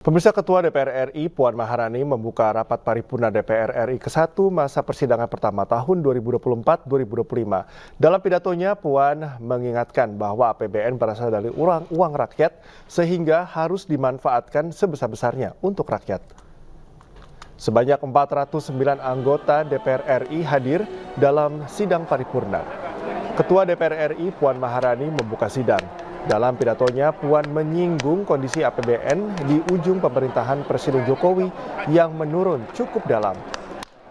Pemirsa, Ketua DPR RI Puan Maharani membuka rapat paripurna DPR RI ke-1 masa persidangan pertama tahun 2024-2025. Dalam pidatonya, Puan mengingatkan bahwa APBN berasal dari uang rakyat sehingga harus dimanfaatkan sebesar-besarnya untuk rakyat. Sebanyak 409 anggota DPR RI hadir dalam sidang paripurna. Ketua DPR RI Puan Maharani membuka sidang. Dalam pidatonya, Puan menyinggung kondisi APBN di ujung pemerintahan Presiden Jokowi yang menurun cukup dalam.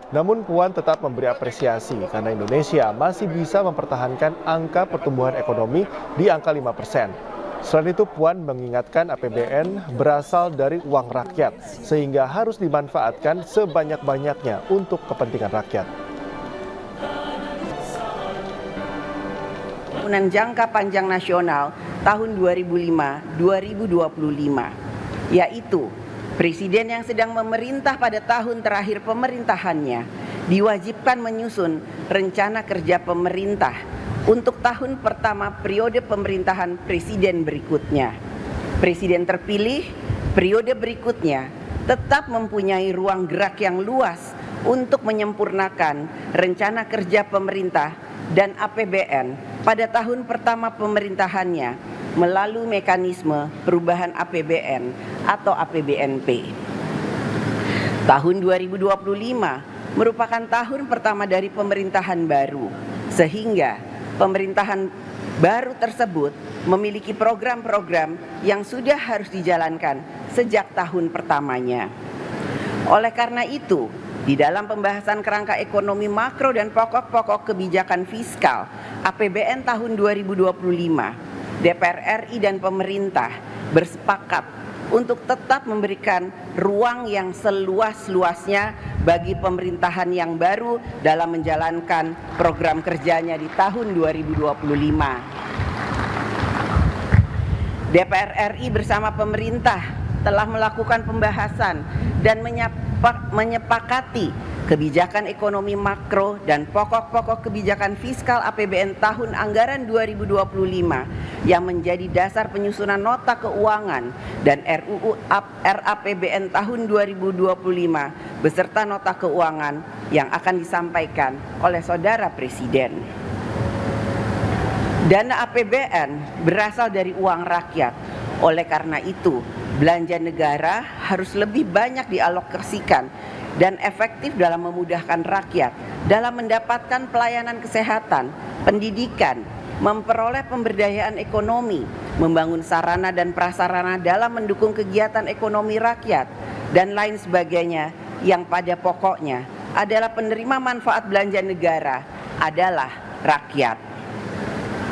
Namun Puan tetap memberi apresiasi karena Indonesia masih bisa mempertahankan angka pertumbuhan ekonomi di angka 5%. Selain itu, Puan mengingatkan APBN berasal dari uang rakyat sehingga harus dimanfaatkan sebanyak-banyaknya untuk kepentingan rakyat. Jangka panjang nasional tahun 2005-2025, yaitu Presiden yang sedang memerintah pada tahun terakhir pemerintahannya diwajibkan menyusun rencana kerja pemerintah untuk tahun pertama periode pemerintahan presiden berikutnya. Presiden terpilih periode berikutnya tetap mempunyai ruang gerak yang luas untuk menyempurnakan rencana kerja pemerintah dan APBN pada tahun pertama pemerintahannya melalui mekanisme perubahan APBN atau APBNP. Tahun 2025 merupakan tahun pertama dari pemerintahan baru, sehingga pemerintahan baru tersebut memiliki program-program yang sudah harus dijalankan sejak tahun pertamanya. Oleh karena itu, di dalam pembahasan kerangka ekonomi makro dan pokok-pokok kebijakan fiskal APBN tahun 2025, DPR RI dan pemerintah bersepakat untuk tetap memberikan ruang yang seluas-luasnya bagi pemerintahan yang baru dalam menjalankan program kerjanya di tahun 2025. DPR RI bersama pemerintah telah melakukan pembahasan dan menyepakati kebijakan ekonomi makro dan pokok-pokok kebijakan fiskal APBN tahun anggaran 2025 yang menjadi dasar penyusunan nota keuangan dan RUU RAPBN tahun 2025 beserta nota keuangan yang akan disampaikan oleh Saudara Presiden. Dana APBN berasal dari uang rakyat. Oleh karena itu, belanja negara harus lebih banyak dialokasikan dan efektif dalam memudahkan rakyat dalam mendapatkan pelayanan kesehatan, pendidikan, memperoleh pemberdayaan ekonomi, membangun sarana dan prasarana dalam mendukung kegiatan ekonomi rakyat, dan lain sebagainya yang pada pokoknya adalah penerima manfaat belanja negara adalah rakyat.